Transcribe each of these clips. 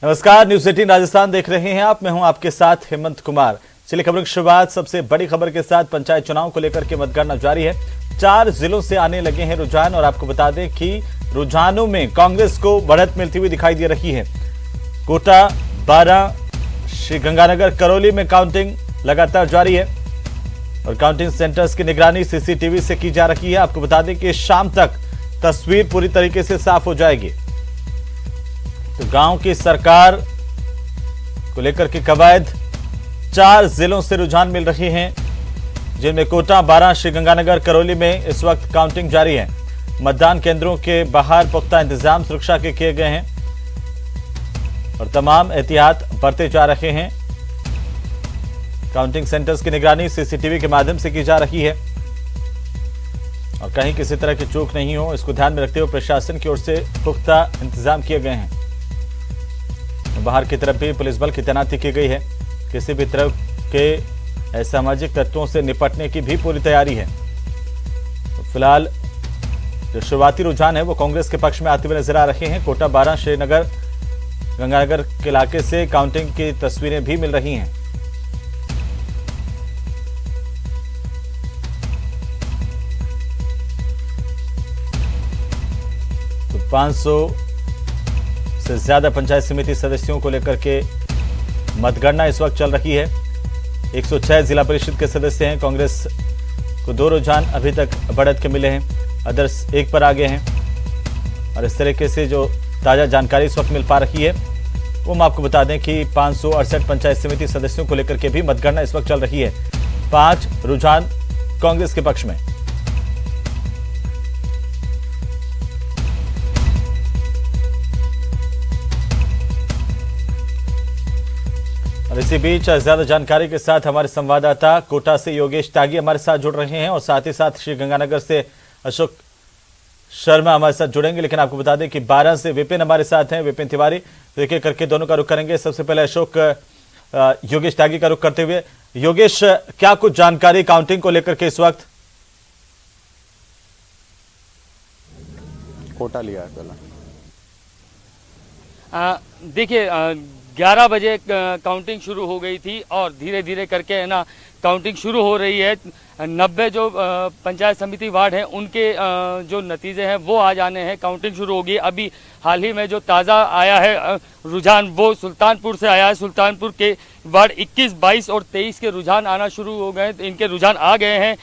नमस्कार, न्यूज 18 राजस्थान देख रहे हैं आप। मैं हूं आपके साथ हेमंत कुमार। चलिए खबरों की शुरुआत सबसे बड़ी खबर के साथ। पंचायत चुनाव को लेकर के मतगणना जारी है। 4 जिलों से आने लगे हैं रुझान और आपको बता दें कि रुझानों में कांग्रेस को बढ़त मिलती हुई दिखाई दे रही है। कोटा, बारां, श्रीगंगानगर, करौली में काउंटिंग लगातार जारी है और काउंटिंग सेंटर्स की निगरानी सीसीटीवी से की जा रही है। आपको बता दें कि शाम तक तस्वीर पूरी तरीके से साफ हो जाएगी। तो गांव की सरकार को लेकर के कवायद 4 जिलों से रुझान मिल रहे हैं, जिनमें कोटा, बारां, श्रीगंगानगर, करौली में इस वक्त काउंटिंग जारी है। मतदान केंद्रों के बाहर पुख्ता इंतजाम सुरक्षा के किए गए हैं और तमाम एहतियात बरते जा रहे हैं। काउंटिंग सेंटर्स की निगरानी सीसीटीवी के माध्यम से की जा रही है और कहीं किसी तरह की चूक नहीं हो, इसको ध्यान में रखते हुए प्रशासन की ओर से पुख्ता इंतजाम किए गए हैं। बाहर की तरफ भी पुलिस बल की तैनाती की गई है। किसी भी तरह के असामाजिक तत्वों से निपटने की भी पूरी तैयारी है। तो फिलहाल जो शुरुआती रुझान है वो कांग्रेस के पक्ष में आते हुए नजर आ रहे हैं। कोटा, बारां, श्रीनगर, गंगानगर के इलाके से काउंटिंग की तस्वीरें भी मिल रही हैं। तो 500 से ज्यादा पंचायत समिति सदस्यों को लेकर के मतगणना इस वक्त चल रही है। 106 जिला परिषद के सदस्य हैं। कांग्रेस को 2 रुझान अभी तक बढ़त के मिले हैं, अदर्स 1 पर आगे हैं और इस तरीके से जो ताजा जानकारी इस वक्त मिल पा रही है वो हम आपको बता दें कि 568 पंचायत समिति सदस्यों को लेकर के भी मतगणना इस वक्त चल रही है। 5 रुझान कांग्रेस के पक्ष में। और इसी बीच ज्यादा जानकारी के साथ हमारे संवाददाता कोटा से योगेश त्यागी हमारे साथ जुड़ रहे हैं और साथ ही साथ श्रीगंगानगर से अशोक शर्मा हमारे साथ जुड़ेंगे। लेकिन आपको बता दें कि 12 से विपिन हमारे साथ हैं, विपिन तिवारी। तो एक एक करके दोनों का रुख करेंगे। सबसे पहले अशोक योगेश त्यागी का रुख करते हुए, योगेश, क्या कुछ जानकारी काउंटिंग को लेकर के इस वक्त? कोटा लिया है पहला। देखिए 11 बजे काउंटिंग शुरू हो गई थी और धीरे धीरे करके है ना काउंटिंग शुरू हो रही है। 90 जो पंचायत समिति वार्ड हैं उनके जो नतीजे हैं वो आ जाने हैं। काउंटिंग शुरू होगी। अभी हाल ही में जो ताज़ा आया है रुझान वो सुल्तानपुर से आया है। सुल्तानपुर के वार्ड 21, 22 और 23 के रुझान आना शुरू हो गए। इनके रुझान आ गए हैं।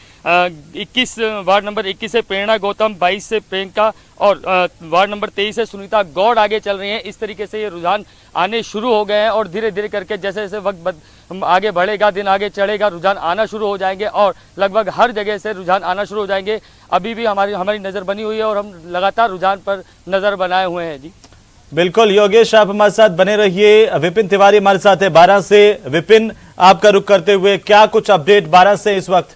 21 वार्ड नंबर 21 से प्रेरणा गौतम, 22 से प्रियंका और वार्ड नंबर 23 से सुनीता गौड़ आगे चल रही हैं। इस तरीके से ये रुझान आने शुरू हो गए हैं और धीरे धीरे करके जैसे जैसे वक्त आगे बढ़ेगा, दिन आगे चढ़ेगा, रुझान आना शुरू हो जाएंगे और लगभग हर जगह से रुझान आना शुरू हो जाएंगे। अभी भी हमारी नज़र बनी हुई है और हम लगातार रुझान पर नज़र बनाए हुए हैं। जी बिल्कुल योगेश, आप हमारे साथ बने रहिए। विपिन तिवारी हमारे साथ है 12 से। विपिन, आपका रुख करते हुए क्या कुछ अपडेट 12 से इस वक्त?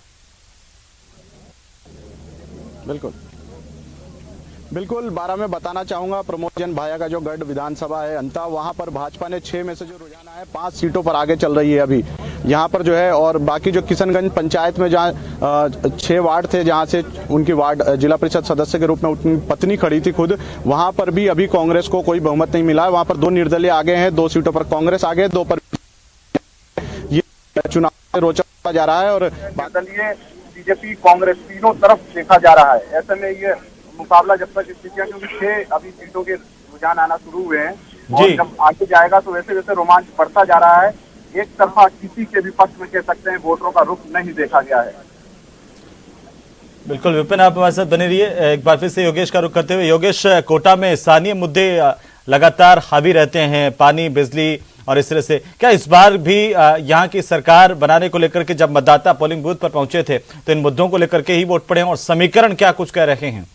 बिल्कुल 12 में बताना चाहूंगा, प्रमोद भाया का जो गढ़ विधानसभा है अंता, वहां पर भाजपा ने 6 में से जो रुझान आया 5 सीटों पर आगे चल रही है अभी यहाँ पर जो है। और बाकी जो किशनगंज पंचायत में जहाँ 6 वार्ड थे, जहाँ से उनकी वार्ड जिला परिषद सदस्य के रूप में उनकी पत्नी खड़ी थी खुद, वहां पर भी अभी कांग्रेस को कोई बहुमत नहीं मिला है। वहां पर 2 निर्दलीय आगे हैं। 2 सीटों पर कांग्रेस आगे, 2 पर ये चुनाव रोचक जा रहा है और निर्दलीय, बीजेपी, कांग्रेस तीनों तरफ देखा जा रहा है। ऐसे में ये मुकाबला जब तक स्थितियां, क्योंकि 6 अभी सीटों के रुझान आना शुरू हुए हैं और जब आगे जाएगा तो वैसे वैसे रोमांच बढ़ता जा रहा है। एक तरफा किसी के भी पक्ष में कह सकते हैं वोटरों का रुख नहीं देखा गया है। बिल्कुल विपिन, आप हमारे साथ बने रहिए। एक बार फिर से योगेश का रुख करते हुए, योगेश, कोटा में स्थानीय मुद्दे लगातार हावी रहते हैं, पानी, बिजली और इस तरह से। क्या इस बार भी यहाँ की सरकार बनाने को लेकर के जब मतदाता पोलिंग बूथ पर पहुंचे थे तो इन मुद्दों को लेकर के ही वोट पड़े और समीकरण क्या कुछ कह रहे हैं?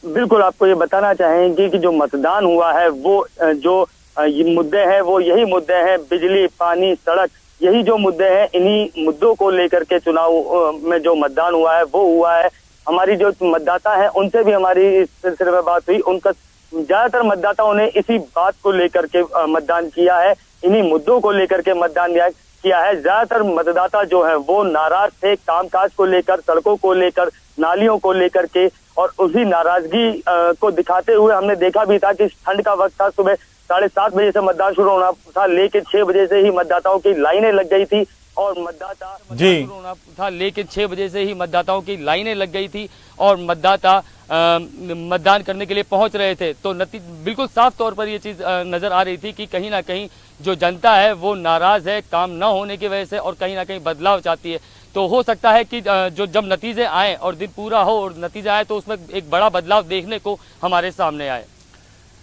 बिल्कुल आपको ये बताना चाहेंगे कि जो मतदान हुआ है वो जो ये मुद्दे हैं वो यही मुद्दे हैं, बिजली, पानी, सड़क, यही जो मुद्दे हैं। इन्हीं मुद्दों को लेकर के चुनाव में जो मतदान हुआ है वो हुआ है। हमारी जो मतदाता है उनसे भी हमारी इस सिलसिले में बात हुई। उनका ज्यादातर मतदाताओं ने इसी बात को लेकर के मतदान किया है, इन्हीं मुद्दों को लेकर के मतदान किया है। ज्यादातर मतदाता जो है वो नाराज थे कामकाज को लेकर, सड़कों को लेकर, नालियों को लेकर के, और उसी नाराजगी को दिखाते हुए हमने देखा भी था कि ठंड का वक्त था, सुबह 7:30 बजे से मतदान शुरू होना था, लेकिन 6 बजे से ही मतदाताओं की लाइनें लग गई थी और मतदाता शुरू होना था, लेकिन 6 बजे से ही मतदाताओं की लाइनें लग गई थी और मतदाता मतदान करने के लिए पहुंच रहे थे। तो बिल्कुल साफ तौर पर ये चीज़ नज़र आ रही थी कि कहीं ना कहीं जो जनता है वो नाराज़ है काम न होने की वजह से और कहीं ना कहीं बदलाव चाहती है। तो हो सकता है कि जो जब नतीजे आए और दिन पूरा हो और नतीजा आए तो उसमें एक बड़ा बदलाव देखने को हमारे सामने आए।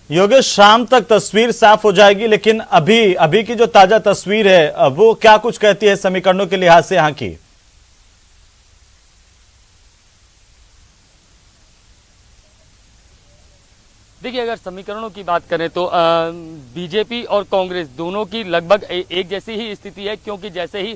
योगेश, शाम तक तस्वीर साफ हो जाएगी, लेकिन अभी की जो ताजा तस्वीर है वो क्या कुछ कहती है समीकरणों के लिहाज से यहाँ की? देखिए, अगर समीकरणों की बात करें तो बीजेपी और कांग्रेस दोनों की लगभग एक जैसी ही स्थिति है, क्योंकि जैसे ही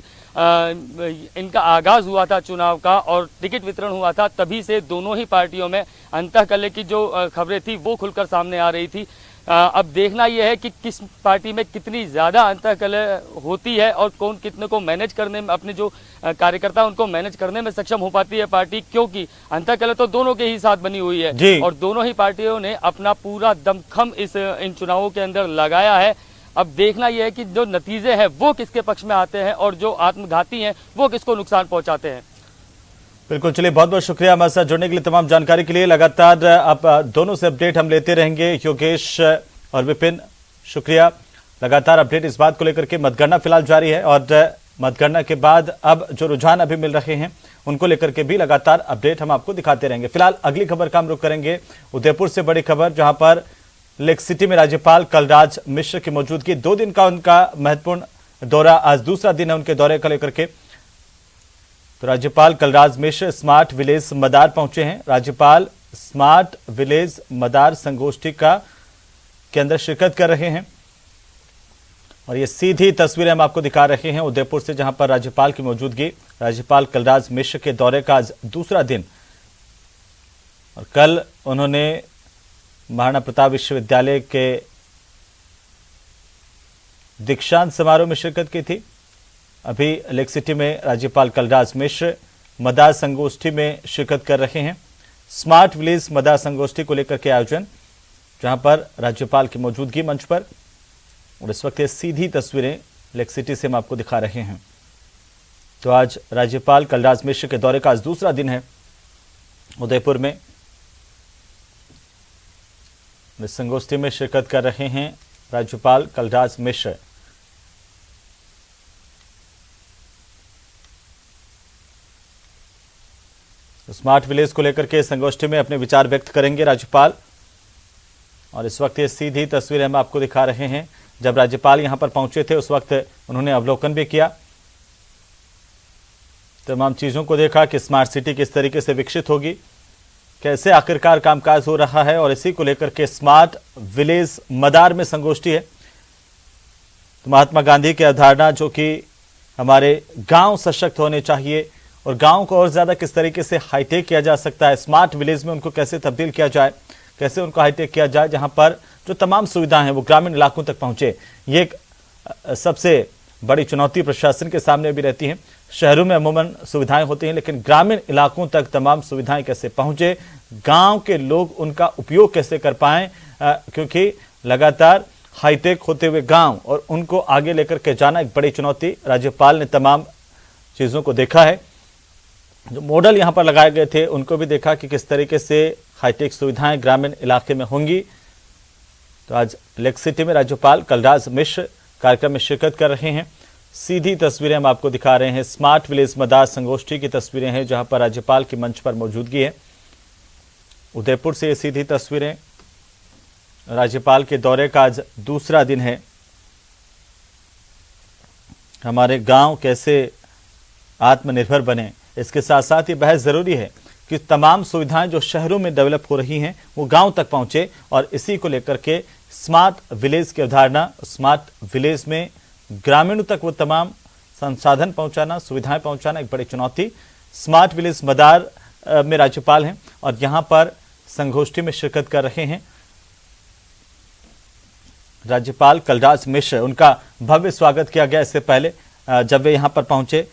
इनका आगाज हुआ था चुनाव का और टिकट वितरण हुआ था, तभी से दोनों ही पार्टियों में अंतःकलह की जो खबरें थी वो खुलकर सामने आ रही थी। अब देखना यह है कि किस पार्टी में कितनी ज़्यादा अंतःकलह होती है और कौन कितने को मैनेज करने में, अपने जो कार्यकर्ता उनको मैनेज करने में सक्षम हो पाती है पार्टी, क्योंकि अंतःकलह तो दोनों के ही साथ बनी हुई है और दोनों ही पार्टियों ने अपना पूरा दमखम इन चुनावों के अंदर लगाया है। अब देखना यह है कि जो नतीजे हैं वो किसके पक्ष में आते हैं और जो आत्मघाती हैं वो किसको नुकसान पहुंचाते हैं। बिल्कुल, चलिए बहुत बहुत शुक्रिया हमारे साथ जुड़ने के लिए, तमाम जानकारी के लिए। लगातार आप दोनों से अपडेट हम लेते रहेंगे, योगेश और विपिन, शुक्रिया। लगातार अपडेट इस बात को लेकर के मतगणना फिलहाल जारी है और मतगणना के बाद अब जो रुझान अभी मिल रहे हैं उनको लेकर के भी लगातार अपडेट हम आपको दिखाते रहेंगे। फिलहाल अगली खबर का हम रुख करेंगे उदयपुर से, बड़ी खबर जहां पर लेक सिटी में राज्यपाल कलराज मिश्र की मौजूदगी, 2 दिन का उनका महत्वपूर्ण दौरा, आज दूसरा दिन है उनके दौरे को लेकर के। तो राज्यपाल कलराज मिश्र स्मार्ट विलेज मदार पहुंचे हैं। राज्यपाल स्मार्ट विलेज मदार संगोष्ठी के अंदर शिरकत कर रहे हैं और ये सीधी तस्वीरें हम आपको दिखा रहे हैं उदयपुर से, जहां पर राज्यपाल की मौजूदगी, राज्यपाल कलराज मिश्र के दौरे का आज दूसरा दिन और कल उन्होंने महाराणा प्रताप विश्वविद्यालय के दीक्षांत समारोह में शिरकत की थी। अभी लेक सिटी में राज्यपाल कलराज मिश्र मदार संगोष्ठी में शिरकत कर रहे हैं। स्मार्ट विलेज मदार संगोष्ठी को लेकर के आयोजन, जहां पर राज्यपाल की मौजूदगी मंच पर, और इस वक्त ये सीधी तस्वीरें लेक सिटी से हम आपको दिखा रहे हैं। तो आज राज्यपाल कलराज मिश्र के दौरे का आज दूसरा दिन है उदयपुर में। इस संगोष्ठी में शिरकत कर रहे हैं राज्यपाल कलराज मिश्र। स्मार्ट विलेज को लेकर के संगोष्ठी में अपने विचार व्यक्त करेंगे राज्यपाल और इस वक्त ये सीधी तस्वीरें हम आपको दिखा रहे हैं। जब राज्यपाल यहां पर पहुंचे थे उस वक्त उन्होंने अवलोकन भी किया, तमाम चीजों को देखा कि स्मार्ट सिटी किस तरीके से विकसित होगी, कैसे आखिरकार कामकाज हो रहा है और इसी को लेकर के स्मार्ट विलेज मदार में संगोष्ठी है। तो महात्मा गांधी की अवधारणा जो कि हमारे गांव सशक्त होने चाहिए और गांव को और ज्यादा किस तरीके से हाईटेक किया जा सकता है, स्मार्ट विलेज में उनको कैसे तब्दील किया जाए, कैसे उनको हाईटेक किया जाए, जहां पर जो तमाम सुविधाएं हैं वो ग्रामीण इलाकों तक पहुंचे। ये एक सबसे बड़ी चुनौती प्रशासन के सामने भी रहती है। शहरों में अमूमन सुविधाएं होती हैं, लेकिन ग्रामीण इलाकों तक तमाम सुविधाएं कैसे पहुंचे, गांव के लोग उनका उपयोग कैसे कर पाएं, क्योंकि लगातार हाईटेक होते हुए गांव और उनको आगे लेकर के जाना एक बड़ी चुनौती। राज्यपाल ने तमाम चीजों को देखा है, जो मॉडल यहां पर लगाए गए थे उनको भी देखा कि किस तरीके से हाईटेक सुविधाएं ग्रामीण इलाके में होंगी। तो आज लेक सिटी में राज्यपाल कलराज मिश्र कार्यक्रम में शिरकत कर रहे हैं। सीधी तस्वीरें हम आपको दिखा रहे हैं, स्मार्ट विलेज मदार संगोष्ठी की तस्वीरें हैं जहां पर राज्यपाल की मंच पर मौजूदगी है। उदयपुर से ये सीधी तस्वीरें, राज्यपाल के दौरे का आज दूसरा दिन है। हमारे गांव कैसे आत्मनिर्भर बने, इसके साथ साथ ये बहस जरूरी है कि तमाम सुविधाएं जो शहरों में डेवलप हो रही हैं वो गांव तक पहुंचे और इसी को लेकर के स्मार्ट विलेज की अवधारणा, स्मार्ट विलेज में ग्रामीणों तक वो तमाम संसाधन पहुंचाना, सुविधाएं पहुंचाना एक बड़ी चुनौती। स्मार्ट विलेज मदार में राज्यपाल हैं और यहां पर संगोष्ठी में शिरकत कर रहे हैं राज्यपाल कलराज मिश्र। उनका भव्य स्वागत किया गया इससे पहले जब वे यहां पर पहुंचे,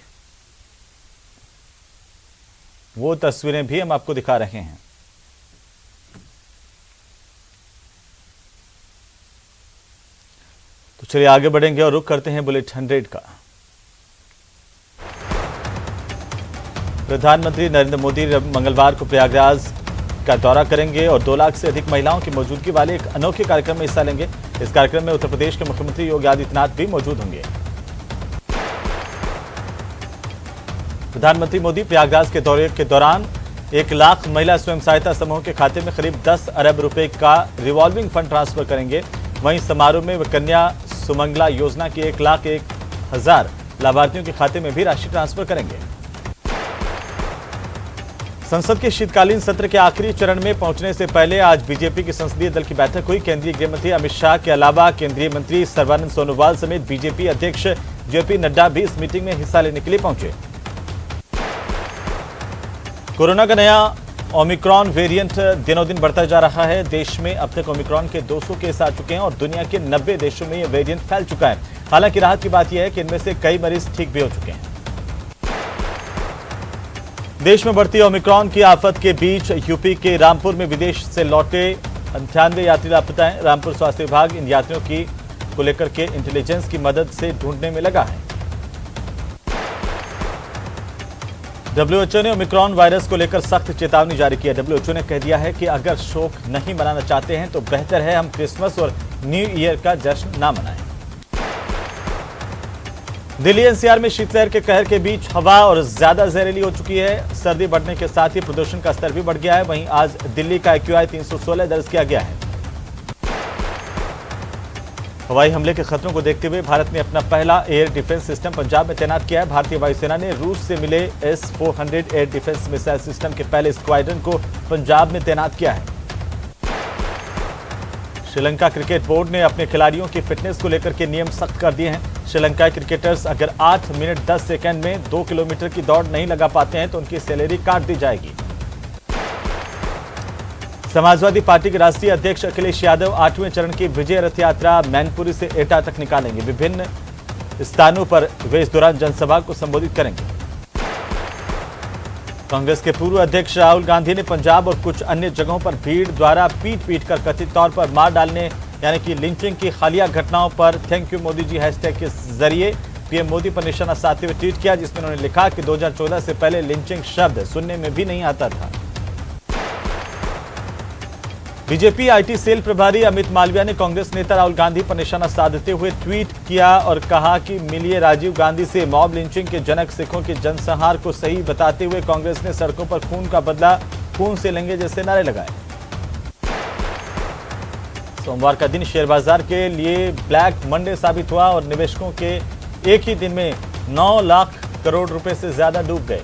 वो तस्वीरें भी हम आपको दिखा रहे हैं। तो चलिए आगे बढ़ेंगे और रुख करते हैं बुलेट 100 का। प्रधानमंत्री नरेंद्र मोदी मंगलवार को प्रयागराज का दौरा करेंगे और 2 लाख से अधिक महिलाओं की मौजूदगी वाले एक अनोखे कार्यक्रम में हिस्सा लेंगे। इस कार्यक्रम में उत्तर प्रदेश के मुख्यमंत्री योगी आदित्यनाथ भी मौजूद होंगे। प्रधानमंत्री मोदी प्रयागराज के दौरे के दौरान 1 लाख महिला स्वयं सहायता समूह के खाते में करीब 10 अरब रुपए का रिवॉल्विंग फंड ट्रांसफर करेंगे। वहीं समारोह में कन्या सुमंगला योजना के 1,01,000 लाभार्थियों के खाते में भी राशि ट्रांसफर करेंगे। संसद के शीतकालीन सत्र के आखिरी चरण में पहुंचने से पहले आज बीजेपी की संसदीय दल की बैठक हुई। केंद्रीय गृह मंत्री अमित शाह के अलावा केंद्रीय मंत्री सर्बानंद सोनोवाल समेत बीजेपी अध्यक्ष जेपी नड्डा भी इस मीटिंग में हिस्सा लेने के लिए पहुंचे। कोरोना का नया ओमिक्रॉन वेरिएंट दिनों दिन बढ़ता जा रहा है। देश में अब तक ओमिक्रॉन के 200 केस आ चुके हैं और दुनिया के 90 देशों में यह वेरिएंट फैल चुका है। हालांकि राहत की बात यह है कि इनमें से कई मरीज ठीक भी हो चुके हैं। देश में बढ़ती ओमिक्रॉन की आफत के बीच यूपी के रामपुर में विदेश से लौटे 98 यात्री लापता हैं। रामपुर स्वास्थ्य विभाग इन यात्रियों की को लेकर के इंटेलिजेंस की मदद से ढूंढने में लगा है। WHO ने ओमिक्रॉन वायरस को लेकर सख्त चेतावनी जारी की है। WHO ने कह दिया है कि अगर शोक नहीं मनाना चाहते हैं तो बेहतर है हम क्रिसमस और न्यू ईयर का जश्न ना मनाएं। दिल्ली एनसीआर में शीतलहर के कहर के बीच हवा और ज्यादा जहरीली हो चुकी है। सर्दी बढ़ने के साथ ही प्रदूषण का स्तर भी बढ़ गया है। वहीं आज दिल्ली का AQI 316 दर्ज किया गया है। हवाई हमले के खतरों को देखते हुए भारत ने अपना पहला एयर डिफेंस सिस्टम पंजाब में तैनात किया है। भारतीय वायुसेना ने रूस से मिले S-400 air defence missile system के पहले स्क्वाड्रन को पंजाब में तैनात किया है। श्रीलंका क्रिकेट बोर्ड ने अपने खिलाड़ियों की फिटनेस को लेकर के नियम सख्त कर दिए हैं। श्रीलंकाई क्रिकेटर्स अगर 8 मिनट 10 सेकंड में 2 किलोमीटर की दौड़ नहीं लगा पाते हैं तो उनकी सैलरी काट दी जाएगी। समाजवादी पार्टी के राष्ट्रीय अध्यक्ष अखिलेश यादव 8वें चरण की विजय रथ यात्रा मैनपुरी से एटा तक निकालेंगे। विभिन्न स्थानों पर वे इस दौरान जनसभा को संबोधित करेंगे। कांग्रेस के पूर्व अध्यक्ष राहुल गांधी ने पंजाब और कुछ अन्य जगहों पर भीड़ द्वारा पीट कर कथित तौर पर मार डालने यानी कि लिंचिंग की हालिया घटनाओं पर thank you Modi ji hashtag के जरिए पीएम मोदी पर निशाना साधते हुए ट्वीट किया, जिसमें उन्होंने लिखा कि 2014 से पहले लिंचिंग शब्द सुनने में भी नहीं आता था। बीजेपी आईटी सेल प्रभारी अमित मालविया ने कांग्रेस नेता राहुल गांधी पर निशाना साधते हुए ट्वीट किया और कहा कि मिलिए राजीव गांधी से। मॉब लिंचिंग के जनक सिखों के जनसंहार को सही बताते हुए कांग्रेस ने सड़कों पर खून का बदला खून से लेंगे जैसे नारे लगाए। सोमवार का दिन शेयर बाजार के लिए ब्लैक मंडे साबित हुआ और निवेशकों के एक ही दिन में 9 लाख करोड़ रुपए से ज्यादा डूब गए।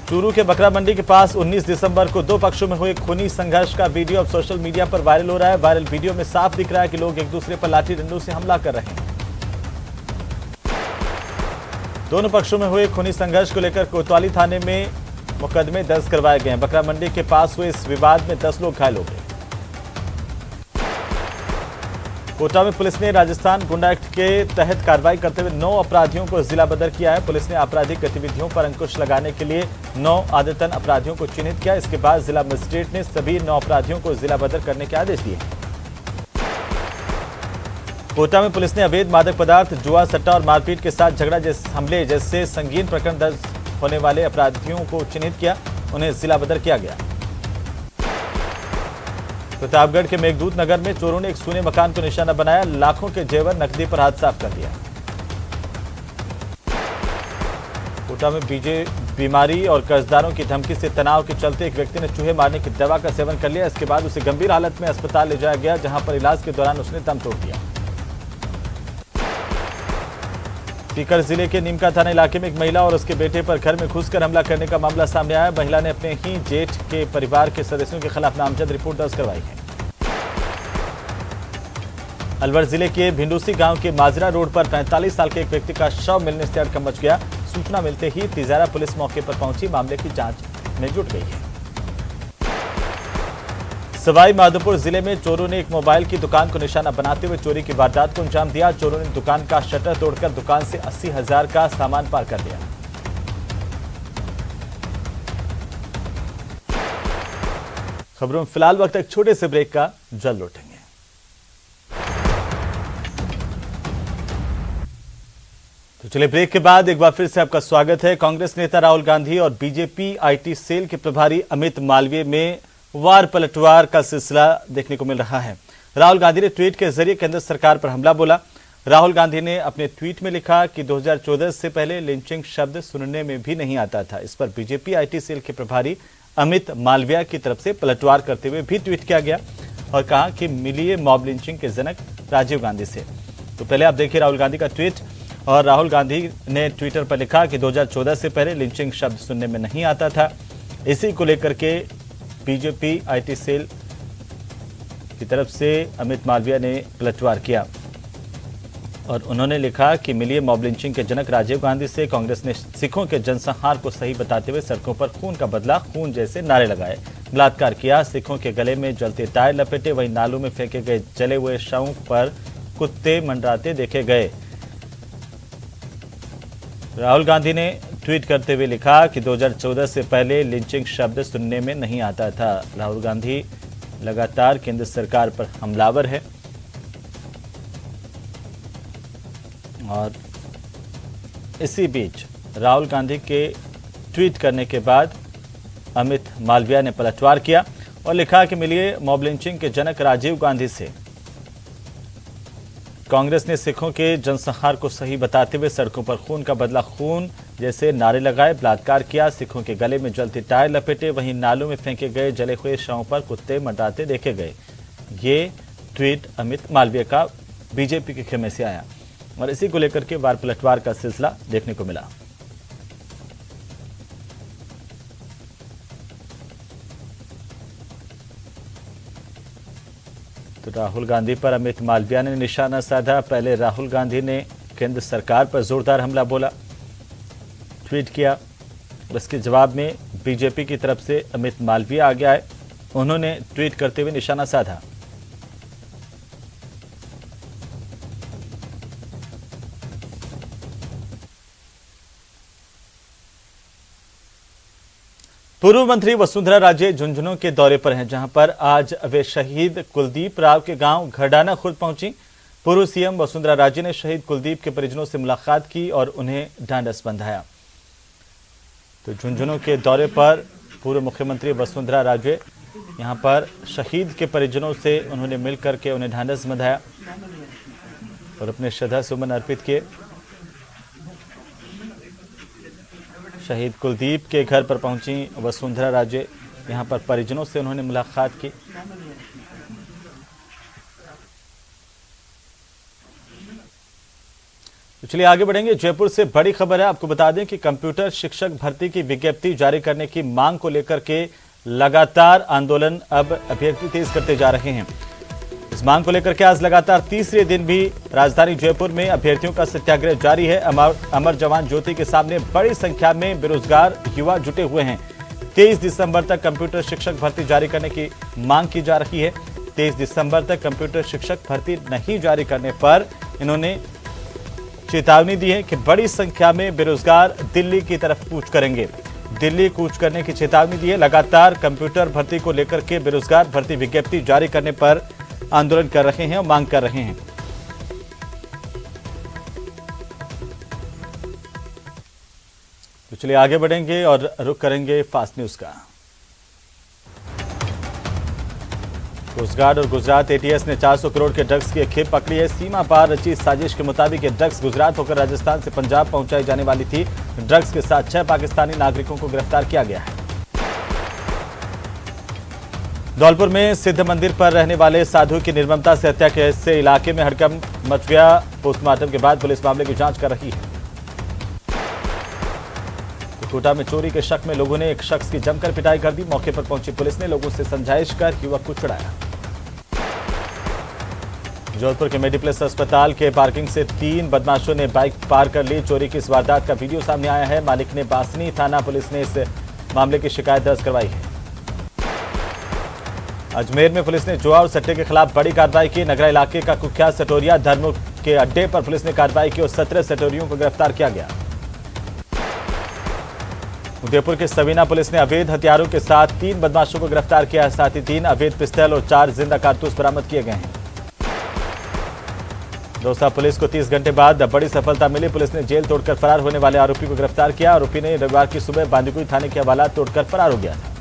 चूरू के बकरा मंडी के पास 19 दिसंबर को 2 पक्षों में हुए खूनी संघर्ष का वीडियो अब सोशल मीडिया पर वायरल हो रहा है। वायरल वीडियो में साफ दिख रहा है कि लोग एक दूसरे पर लाठी डंडों से हमला कर रहे हैं। दोनों पक्षों में हुए खूनी संघर्ष को लेकर कोतवाली थाने में मुकदमे दर्ज करवाए गए हैं। बकरा मंडी के पास हुए इस विवाद में 10 लोग घायल हो गए। कोटा में पुलिस ने राजस्थान गुंडा एक्ट के तहत कार्रवाई करते हुए 9 अपराधियों को जिला बदर किया है। पुलिस ने आपराधिक गतिविधियों पर अंकुश लगाने के लिए 9 आदतन अपराधियों को चिन्हित किया। इसके बाद जिला मजिस्ट्रेट ने सभी 9 अपराधियों को जिला बदर करने के आदेश दिए। कोटा में पुलिस ने अवैध मादक पदार्थ, जुआ, सट्टा और मारपीट के साथ झगड़ा जैसे हमले जैसे संगीन प्रकरण दर्ज होने वाले अपराधियों को चिन्हित किया, उन्हें जिला बदर किया गया। प्रतापगढ़ के मेघदूत नगर में चोरों ने एक सूने मकान को निशाना बनाया, लाखों के जेवर नकदी पर हाथ साफ कर दिया। कोटा में बीमारी और कर्जदारों की धमकी से तनाव के चलते एक व्यक्ति ने चूहे मारने की दवा का सेवन कर लिया। इसके बाद उसे गंभीर हालत में अस्पताल ले जाया गया, जहां पर इलाज के दौरान उसने दम तोड़ दिया। सीकर जिले के नीमका थाना इलाके में एक महिला और उसके बेटे पर घर में घुसकर हमला करने का मामला सामने आया। महिला ने अपने ही जेठ के परिवार के सदस्यों के खिलाफ नामजद रिपोर्ट दर्ज करवाई है। अलवर जिले के भिंडूसी गांव के माजरा रोड पर 45 साल के एक व्यक्ति का शव मिलने से हड़कंप मच गया। सूचना मिलते ही तिजारा पुलिस मौके पर पहुंची मामले की जांच में जुट गई है। सवाई माधोपुर जिले में चोरों ने एक मोबाइल की दुकान को निशाना बनाते हुए चोरी की वारदात को अंजाम दिया। चोरों ने दुकान का शटर तोड़कर दुकान से 80,000 का सामान पार कर लिया। खबरों में फिलहाल वक्त एक छोटे से ब्रेक का, जल्द लौटेंगे। तो चलिए ब्रेक के बाद एक बार फिर से आपका स्वागत है। कांग्रेस नेता राहुल गांधी और बीजेपी आईटी सेल के प्रभारी अमित मालवीय में वार पलटवार का सिलसिला देखने को मिल रहा है। राहुल गांधी ने ट्वीट के जरिए केंद्र सरकार पर हमला बोला। राहुल गांधी ने अपने ट्वीट में लिखा कि 2014 से पहले लिंचिंग शब्द सुनने में भी नहीं आता था। इस पर बीजेपी आईटी सेल के प्रभारी अमित मालवीय की तरफ से पलटवार करते हुए भी ट्वीट किया गया और कहा कि मिलिए मॉब लिंचिंग के जनक राजीव गांधी से। तो पहले आप देखिए राहुल गांधी का ट्वीट। और राहुल गांधी ने ट्विटर पर लिखा कि 2014 से पहले लिंचिंग शब्द सुनने में नहीं आता था। इसी को लेकर के बीजेपी आईटी सेल की तरफ से अमित मालवीय ने पलटवार किया और उन्होंने लिखा कि मिलिए मॉब लिंचिंग के जनक राजीव गांधी से। कांग्रेस ने सिखों के जनसंहार को सही बताते हुए सड़कों पर खून का बदला खून जैसे नारे लगाए, बलात्कार किया, सिखों के गले में जलते टायर लपेटे, वहीं नालों में फेंके गए जले हुए शवों पर कुत्ते मंडराते देखे गए। राहुल गांधी ने ट्वीट करते हुए लिखा कि 2014 से पहले लिंचिंग शब्द सुनने में नहीं आता था। राहुल गांधी लगातार केंद्र सरकार पर हमलावर है और इसी बीच राहुल गांधी के ट्वीट करने के बाद अमित मालवीय ने पलटवार किया और लिखा कि मिलिए मॉब लिंचिंग के जनक राजीव गांधी से। कांग्रेस ने सिखों के जनसंहार को सही बताते हुए सड़कों पर खून का बदला खून जैसे नारे लगाए, बलात्कार किया, सिखों के गले में जलते टायर लपेटे, वहीं नालों में फेंके गए जले हुए शवों पर कुत्ते मंडराते देखे गए। ये ट्वीट अमित मालवीय का बीजेपी के खेमे से आया और इसी को लेकर के वार पलटवार का सिलसिला देखने को मिला। तो राहुल गांधी पर अमित मालवीय ने निशाना साधा। पहले राहुल गांधी ने केंद्र सरकार पर जोरदार हमला बोला, ट्वीट किया। उसके जवाब में बीजेपी की तरफ से अमित मालवीय आगे आए। उन्होंने ट्वीट करते हुए निशाना साधा। पूर्व मंत्री वसुंधरा राजे झुंझुनू के दौरे पर हैं, जहां पर आज वे शहीद कुलदीप राव के गांव घरडाना खुर्द पहुंची। पूर्व सीएम वसुंधरा राजे ने शहीद कुलदीप के परिजनों से मुलाकात की और उन्हें ढांढस बंधाया। तो झुंझुनू के दौरे पर पूर्व मुख्यमंत्री वसुंधरा राजे यहां पर शहीद के परिजनों से उन्होंने मिलकर के उन्हें ढांढस बंधाया और अपने श्रद्धा सुमन अर्पित किए। शहीद कुलदीप के घर पर पहुंची वसुंधरा राजे, यहां पर परिजनों से उन्होंने मुलाकात की। तो चलिए आगे बढ़ेंगे। जयपुर से बड़ी खबर है। आपको बता दें कि कंप्यूटर शिक्षक भर्ती की विज्ञप्ति जारी करने की मांग को लेकर के लगातार आंदोलन अब अभ्यर्थी तेज करते जा रहे हैं। इस मांग को लेकर के आज लगातार तीसरे दिन भी राजधानी जयपुर में अभ्यर्थियों का सत्याग्रह जारी है। अमर जवान ज्योति के सामने बड़ी संख्या में बेरोजगार युवा जुटे हुए हैं। 23 दिसंबर तक कंप्यूटर शिक्षक भर्ती जारी करने की मांग की जा रही है। 23 दिसंबर तक कंप्यूटर शिक्षक भर्ती नहीं जारी करने पर इन्होंने चेतावनी दी है कि बड़ी संख्या में बेरोजगार दिल्ली की तरफ कूच करेंगे। दिल्ली कूच करने की चेतावनी दी है। लगातार कंप्यूटर भर्ती को लेकर के बेरोजगार भर्ती विज्ञप्ति जारी करने पर आंदोलन कर रहे हैं और मांग कर रहे हैं। तो चलिए आगे बढ़ेंगे और रुख करेंगे फास्ट न्यूज का। कोस्ट गार्ड और गुजरात एटीएस ने 400 करोड़ के ड्रग्स की एक खेप पकड़ी है। सीमा पार रची साजिश के मुताबिक ये ड्रग्स गुजरात होकर राजस्थान से पंजाब पहुंचाई जाने वाली थी। ड्रग्स के साथ 6 पाकिस्तानी नागरिकों को गिरफ्तार किया गया है। धौलपुर में सिद्ध मंदिर पर रहने वाले साधु की निर्ममता से हत्या के से इलाके में हड़कंप मच गया। पोस्टमार्टम के बाद पुलिस मामले की जांच कर रही है। कोटा में चोरी के शक में लोगों ने एक शख्स की जमकर पिटाई कर दी। मौके पर पहुंची पुलिस ने लोगों से समझाइश कर युवक को छुड़ाया। जोधपुर के मेडिप्लस अस्पताल के पार्किंग से 3 बदमाशों ने बाइक पार कर ली। चोरी की इस वारदात का वीडियो सामने आया है। मालिक ने बासनी थाना पुलिस ने इस मामले की शिकायत दर्ज करवाई है। अजमेर में पुलिस ने जुआ और सट्टे के खिलाफ बड़ी कार्रवाई की। नगरा इलाके का कुख्यात सटोरिया धर्म के अड्डे पर पुलिस ने कार्रवाई की और 17 सटोरियों को गिरफ्तार किया गया। उदयपुर के सवीना पुलिस ने अवैध हथियारों के साथ 3 बदमाशों को गिरफ्तार किया है। साथ ही 3 अवैध पिस्टल और 4 जिंदा कारतूस बरामद किए गए हैं। दौसा पुलिस को 30 घंटे बाद बड़ी सफलता मिली। पुलिस ने जेल तोड़कर फरार होने वाले आरोपी को गिरफ्तार किया। आरोपी ने रविवार की सुबह बांदीकुई थाने के हवाला तोड़कर फरार हो गया था।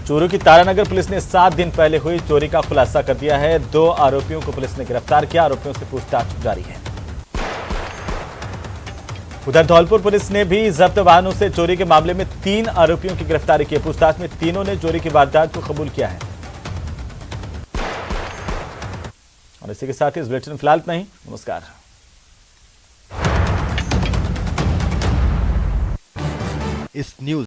चोरी की तारानगर पुलिस ने 7 दिन पहले हुई चोरी का खुलासा कर दिया है। 2 आरोपियों को पुलिस ने गिरफ्तार किया। आरोपियों से पूछताछ जारी है। उधर धौलपुर पुलिस ने भी जब्त वाहनों से चोरी के मामले में 3 आरोपियों की गिरफ्तारी की। पूछताछ में तीनों ने चोरी की वारदात को कबूल किया है। और इसी के साथ ही इस बुलेटिन फिलहाल इतना ही। नमस्कार। इस न्यूज